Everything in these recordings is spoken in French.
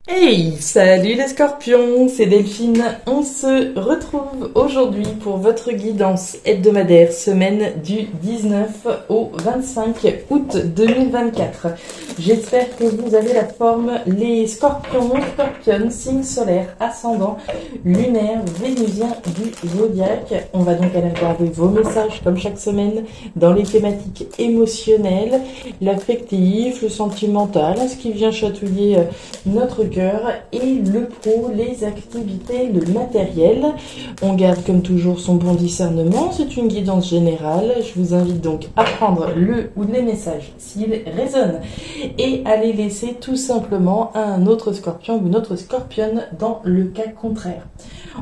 Hey, salut les scorpions, c'est Delphine. On se retrouve aujourd'hui pour votre guidance hebdomadaire semaine du 19 au 25 août 2024. J'espère que vous avez la forme, les scorpions, scorpionnes, signe solaire, ascendant, lunaire, vénusien du zodiaque. On va donc aller regarder vos messages comme chaque semaine dans les thématiques émotionnelles, l'affectif, le sentimental, ce qui vient chatouiller notre cœur et le pro, les activités, le matériel. On garde comme toujours son bon discernement, c'est une guidance générale. Je vous invite donc à prendre le ou les messages s'ils résonnent et à les laisser tout simplement à un autre scorpion ou une autre scorpionne dans le cas contraire.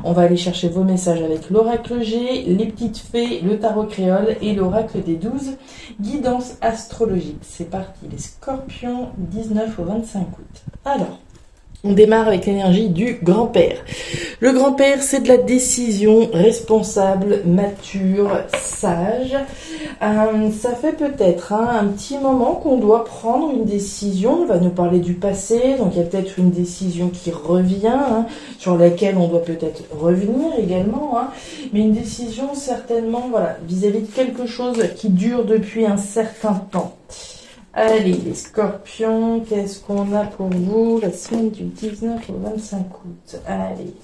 On va aller chercher vos messages avec l'oracle G, les petites fées, le tarot créole et l'oracle des 12 guidance astrologique. C'est parti, les scorpions, 19 au 25 août. Alors, on démarre avec l'énergie du grand-père. Le grand-père, c'est de la décision responsable, mature, sage. Ça fait peut-être un petit moment qu'on doit prendre une décision. On va nous parler du passé, donc il y a peut-être une décision qui revient, sur laquelle on doit peut-être revenir également. Mais une décision certainement, voilà, vis-à-vis de quelque chose qui dure depuis un certain temps. Allez, les scorpions, qu'est-ce qu'on a pour vous la semaine du 19 au 25 août? Allez,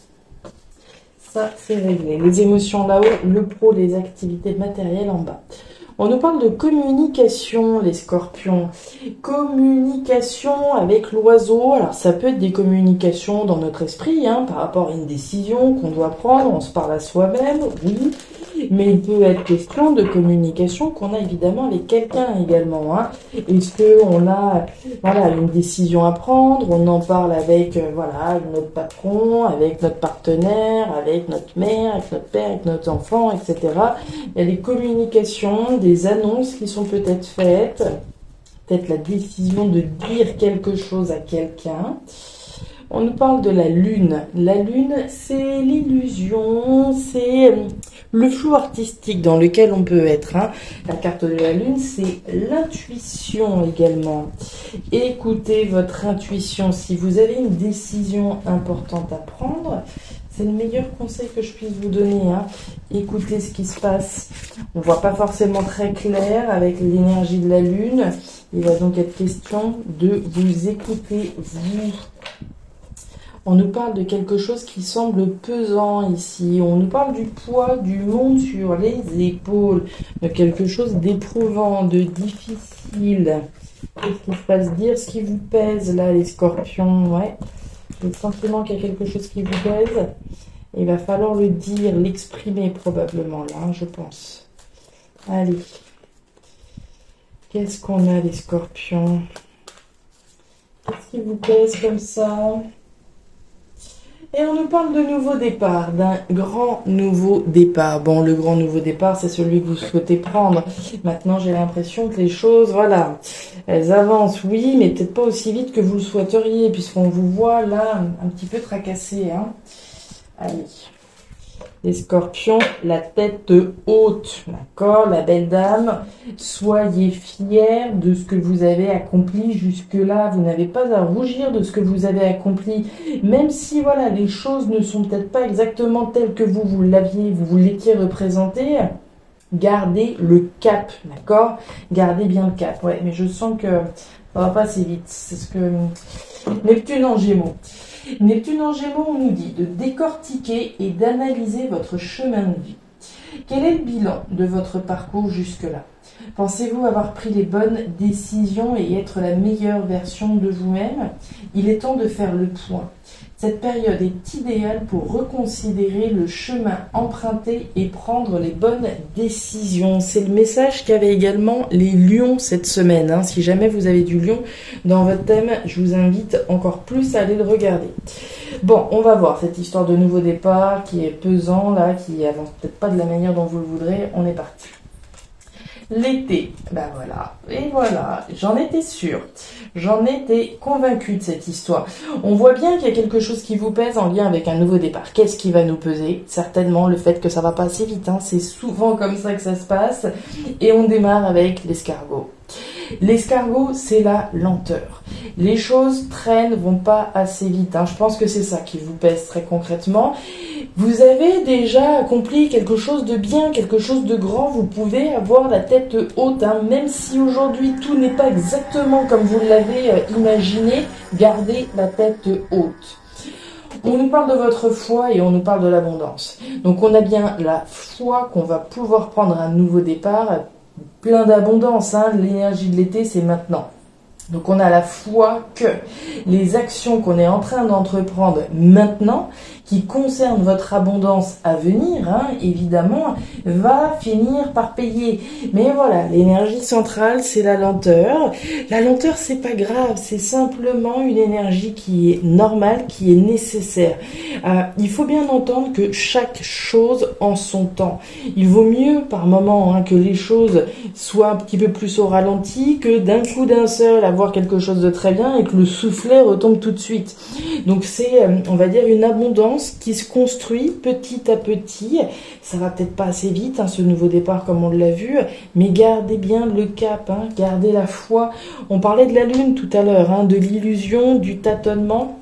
ça c'est réglé. Les émotions là-haut, le pro, les activités matérielles en bas. On nous parle de communication, les scorpions. Communication avec l'oiseau. Alors, ça peut être des communications dans notre esprit, par rapport à une décision qu'on doit prendre. On se parle à soi-même, oui. Mais il peut être question de communication qu'on a évidemment avec quelqu'un également. Est-ce qu'on a une décision à prendre? On en parle avec notre patron, avec notre partenaire, avec notre mère, avec notre père, avec notre enfant, etc. Il y a des communications, des annonces qui sont peut-être faites, peut-être la décision de dire quelque chose à quelqu'un. On nous parle de la lune. La lune, c'est l'illusion, c'est le flou artistique dans lequel on peut être. La carte de la lune, c'est l'intuition également. Écoutez votre intuition. Si vous avez une décision importante à prendre, c'est le meilleur conseil que je puisse vous donner. Écoutez ce qui se passe. On ne voit pas forcément très clair avec l'énergie de la lune. Il va donc être question de vous écouter, vous. On nous parle de quelque chose qui semble pesant ici. On nous parle du poids du monde sur les épaules, de quelque chose d'éprouvant, de difficile. Qu'est-ce qu'il faut se dire? Ce qui vous pèse là, les scorpions, ouais. Le sentiment qu'il y a quelque chose qui vous pèse. Il va falloir le dire, l'exprimer probablement là, je pense. Allez. Qu'est-ce qu'on a, les scorpions? Qu'est-ce qui vous pèse comme ça? Et on nous parle de nouveau départ, d'un grand nouveau départ. Bon, le grand nouveau départ, c'est celui que vous souhaitez prendre. Maintenant, j'ai l'impression que les choses, elles avancent, oui, mais peut-être pas aussi vite que vous le souhaiteriez, puisqu'on vous voit là un petit peu tracassé. Allez. Les scorpions, la tête haute, d'accord, la belle dame, soyez fiers de ce que vous avez accompli jusque-là, vous n'avez pas à rougir de ce que vous avez accompli, même si, les choses ne sont peut-être pas exactement telles que vous l'étiez représenté, gardez le cap, d'accord, gardez bien le cap, ouais, mais je sens que ça va pas assez vite, c'est ce que Neptune en Gémeaux. Neptune en Gémeaux, on nous dit de décortiquer et d'analyser votre chemin de vie. Quel est le bilan de votre parcours jusque-là? Pensez-vous avoir pris les bonnes décisions et être la meilleure version de vous-même? Il est temps de faire le point. Cette période est idéale pour reconsidérer le chemin emprunté et prendre les bonnes décisions. C'est le message qu'avaient également les lions cette semaine. Si jamais vous avez du lion dans votre thème, je vous invite encore plus à aller le regarder. Bon, on va voir cette histoire de nouveau départ qui est pesant, là, qui avance peut-être pas de la manière dont vous le voudrez. On est parti. L'été, et voilà, j'en étais sûre, j'en étais convaincue de cette histoire. On voit bien qu'il y a quelque chose qui vous pèse en lien avec un nouveau départ. Qu'est-ce qui va nous peser? Certainement le fait que ça va pas assez vite, c'est souvent comme ça que ça se passe. Et on démarre avec l'escargot. L'escargot, c'est la lenteur. Les choses traînent, vont pas assez vite. Je pense que c'est ça qui vous pèse très concrètement. Vous avez déjà accompli quelque chose de bien, quelque chose de grand. Vous pouvez avoir la tête haute, même si aujourd'hui tout n'est pas exactement comme vous l'avez imaginé. Gardez la tête haute. On nous parle de votre foi et on nous parle de l'abondance. Donc on a bien la foi qu'on va pouvoir prendre un nouveau départ, plein d'abondance. L'énergie de l'été, c'est maintenant. Donc on a la foi que les actions qu'on est en train d'entreprendre maintenant, qui concernent votre abondance à venir, évidemment, va finir par payer. Mais voilà, l'énergie centrale, c'est la lenteur. La lenteur, c'est pas grave, c'est simplement une énergie qui est normale, qui est nécessaire. Il faut bien entendre que chaque chose en son temps. Il vaut mieux par moment que les choses soient un petit peu plus au ralenti, que d'un coup d'un seul avoir quelque chose de très bien et que le soufflet retombe tout de suite. Donc c'est, on va dire, une abondance qui se construit petit à petit. Ça va peut-être pas assez vite, ce nouveau départ comme on l'a vu, mais gardez bien le cap, gardez la foi. On parlait de la lune tout à l'heure, de l'illusion, du tâtonnement.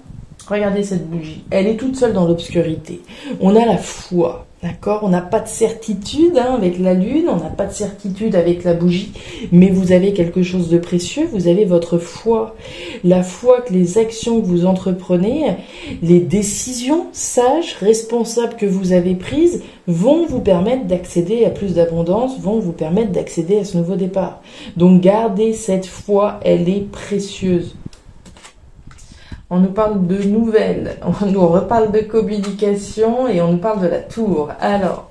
Regardez cette bougie, elle est toute seule dans l'obscurité. On a la foi. D'accord, on n'a pas de certitude avec la lune, on n'a pas de certitude avec la bougie, mais vous avez quelque chose de précieux, vous avez votre foi. La foi que les actions que vous entreprenez, les décisions sages, responsables que vous avez prises, vont vous permettre d'accéder à plus d'abondance, vont vous permettre d'accéder à ce nouveau départ. Donc gardez cette foi, elle est précieuse. On nous parle de nouvelles, on nous reparle de communication et on nous parle de la tour. Alors,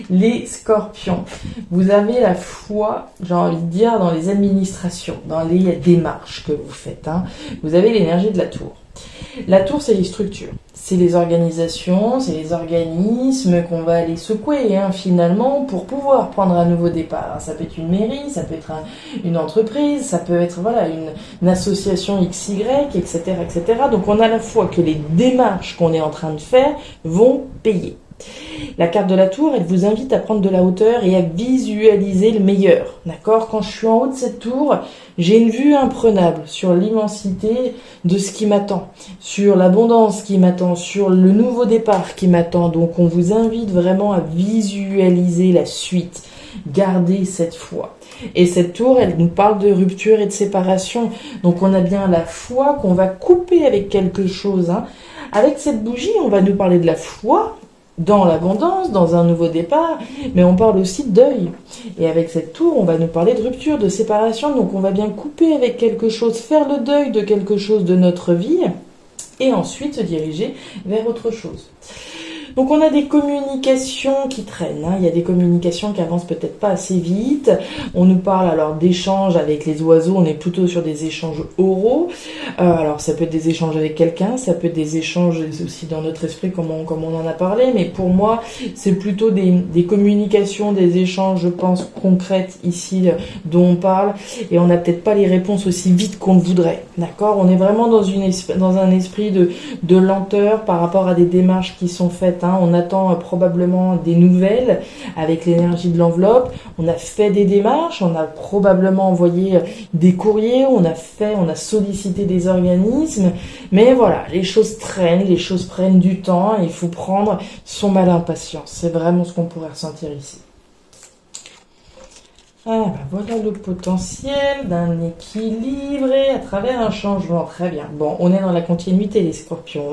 les scorpions, vous avez la foi, j'ai envie de dire, dans les administrations, dans les démarches que vous faites. Vous avez l'énergie de la tour. La tour, c'est les structures, c'est les organisations, c'est les organismes qu'on va aller secouer finalement pour pouvoir prendre un nouveau départ. Ça peut être une mairie, ça peut être une entreprise, ça peut être une association XY, etc., etc. Donc on a la foi que les démarches qu'on est en train de faire vont payer. La carte de la tour, elle vous invite à prendre de la hauteur et à visualiser le meilleur. D'accord ? Quand je suis en haut de cette tour, j'ai une vue imprenable sur l'immensité de ce qui m'attend, sur l'abondance qui m'attend, sur le nouveau départ qui m'attend. Donc on vous invite vraiment à visualiser la suite. Gardez cette foi. Et cette tour, elle nous parle de rupture et de séparation. Donc on a bien la foi qu'on va couper avec quelque chose. Avec cette bougie, on va nous parler de la foi dans l'abondance, dans un nouveau départ, mais on parle aussi de deuil. Et avec cette tour, on va nous parler de rupture, de séparation, donc on va bien couper avec quelque chose, faire le deuil de quelque chose de notre vie, et ensuite se diriger vers autre chose. Donc on a des communications qui traînent, il y a des communications qui avancent peut-être pas assez vite. On nous parle alors d'échanges avec les oiseaux, on est plutôt sur des échanges oraux. Alors ça peut être des échanges avec quelqu'un, ça peut être des échanges aussi dans notre esprit comme on en a parlé, mais pour moi c'est plutôt des communications, des échanges, je pense, concrètes ici dont on parle, et on n'a peut-être pas les réponses aussi vite qu'on le voudrait, d'accord ? On est vraiment dans un esprit de lenteur par rapport à des démarches qui sont faites. On attend probablement des nouvelles avec l'énergie de l'enveloppe. On a fait des démarches, on a probablement envoyé des courriers, on a sollicité des organismes. Mais voilà, les choses traînent, les choses prennent du temps et il faut prendre son mal à patience. C'est vraiment ce qu'on pourrait ressentir ici. Voilà le potentiel d'un équilibré à travers un changement. Très bien. Bon, on est dans la continuité, les scorpions.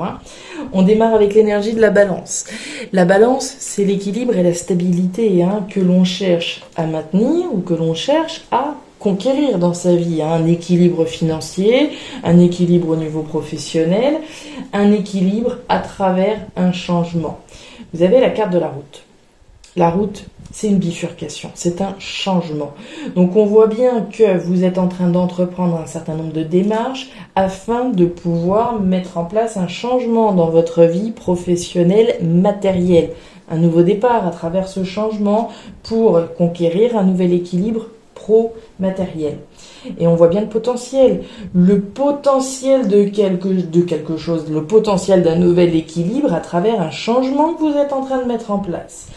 On démarre avec l'énergie de la balance. La balance, c'est l'équilibre et la stabilité que l'on cherche à maintenir ou que l'on cherche à conquérir dans sa vie. Un équilibre financier, un équilibre au niveau professionnel, un équilibre à travers un changement. Vous avez la carte de la route. La route, c'est une bifurcation, c'est un changement. Donc on voit bien que vous êtes en train d'entreprendre un certain nombre de démarches afin de pouvoir mettre en place un changement dans votre vie professionnelle, matérielle. Un nouveau départ à travers ce changement pour conquérir un nouvel équilibre pro-matériel. Et on voit bien le potentiel de quelque chose, le potentiel d'un nouvel équilibre à travers un changement que vous êtes en train de mettre en place.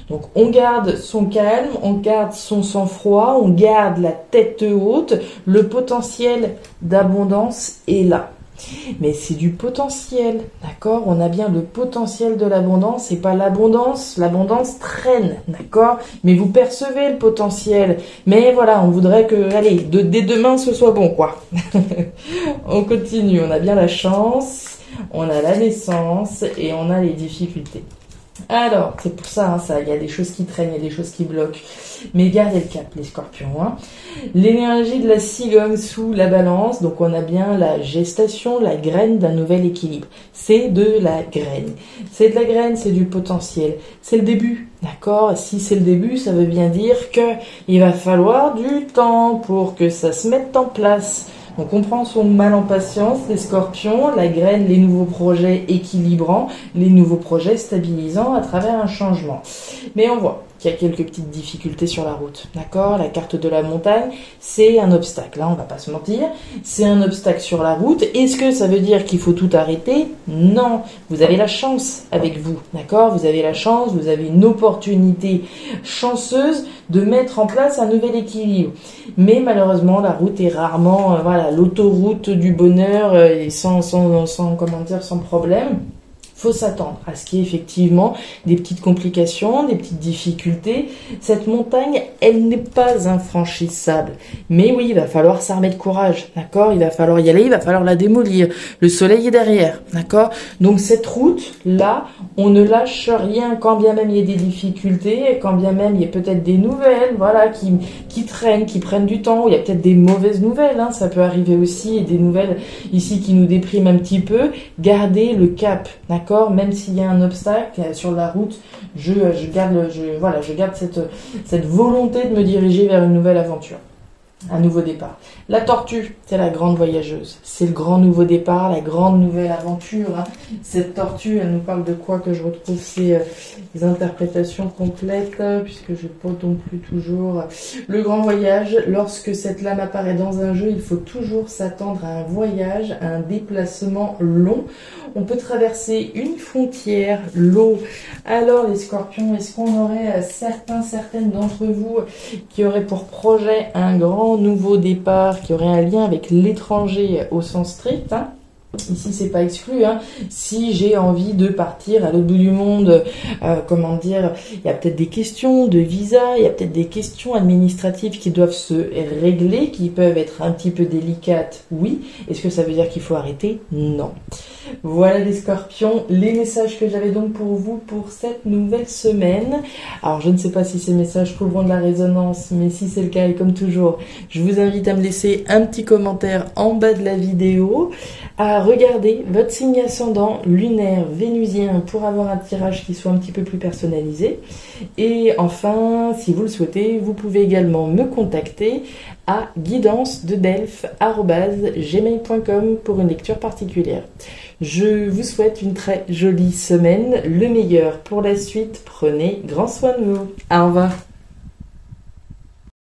Donc on garde son calme, on garde son sang-froid, on garde la tête haute, le potentiel d'abondance est là. Mais c'est du potentiel, d'accord? On a bien le potentiel de l'abondance et pas l'abondance. L'abondance traîne, d'accord? Mais vous percevez le potentiel. Mais voilà, on voudrait que, allez, dès demain, ce soit bon, quoi. On continue, on a bien la chance, on a la naissance et on a les difficultés. Alors, c'est pour ça, il y a des choses qui traînent, il y a des choses qui bloquent. Mais gardez le cap, les scorpions. L'énergie de la cigogne sous la balance, donc on a bien la gestation, la graine d'un nouvel équilibre. C'est de la graine. C'est de la graine, c'est du potentiel. C'est le début, d'accord? Si c'est le début, ça veut bien dire qu'il va falloir du temps pour que ça se mette en place. Donc on prend son mal en patience, les scorpions, la graine, les nouveaux projets équilibrants, les nouveaux projets stabilisants à travers un changement. Mais on voit qu'il y a quelques petites difficultés sur la route, d'accord? La carte de la montagne, c'est un obstacle, là on va pas se mentir, c'est un obstacle sur la route. Est-ce que ça veut dire qu'il faut tout arrêter? Non, vous avez la chance avec vous, d'accord? Vous avez la chance, vous avez une opportunité chanceuse de mettre en place un nouvel équilibre. Mais malheureusement, la route est rarement, l'autoroute du bonheur et sans problème. Faut s'attendre à ce qu'il y ait effectivement des petites complications, des petites difficultés. Cette montagne, elle n'est pas infranchissable. Mais oui, il va falloir s'armer de courage, d'accord? Il va falloir y aller, il va falloir la démolir. Le soleil est derrière, d'accord? Donc cette route-là, on ne lâche rien, quand bien même il y ait des difficultés, quand bien même il y ait peut-être des nouvelles, qui traînent, qui prennent du temps, ou il y a peut-être des mauvaises nouvelles, ça peut arriver aussi, et des nouvelles ici qui nous dépriment un petit peu. Gardez le cap, d'accord? Même s'il y a un obstacle sur la route, je garde cette volonté de me diriger vers une nouvelle aventure, un nouveau départ. La tortue, c'est la grande voyageuse, c'est le grand nouveau départ, la grande nouvelle aventure. Cette tortue, elle nous parle de quoi, que je retrouve ces interprétations complètes, puisque je ne pas non plus toujours. Le grand voyage, lorsque cette lame apparaît dans un jeu, il faut toujours s'attendre à un voyage, à un déplacement long. On peut traverser une frontière, l'eau. Alors les scorpions, est-ce qu'on aurait certaines d'entre vous qui auraient pour projet un grand nouveau départ, qui aurait un lien avec l'étranger au sens strict, Ici, c'est pas exclu. Si j'ai envie de partir à l'autre bout du monde, il y a peut-être des questions de visa, il y a peut-être des questions administratives qui doivent se régler, qui peuvent être un petit peu délicates. Oui. Est-ce que ça veut dire qu'il faut arrêter? Non. Voilà les scorpions, les messages que j'avais donc pour vous pour cette nouvelle semaine. Alors, je ne sais pas si ces messages trouveront de la résonance, mais si c'est le cas, et comme toujours, je vous invite à me laisser un petit commentaire en bas de la vidéo, à regarder votre signe ascendant lunaire vénusien pour avoir un tirage qui soit un petit peu plus personnalisé. Et enfin, si vous le souhaitez, vous pouvez également me contacter à guidance-de-delphes@gmail.com pour une lecture particulière. Je vous souhaite une très jolie semaine, le meilleur pour la suite. Prenez grand soin de vous. Au revoir.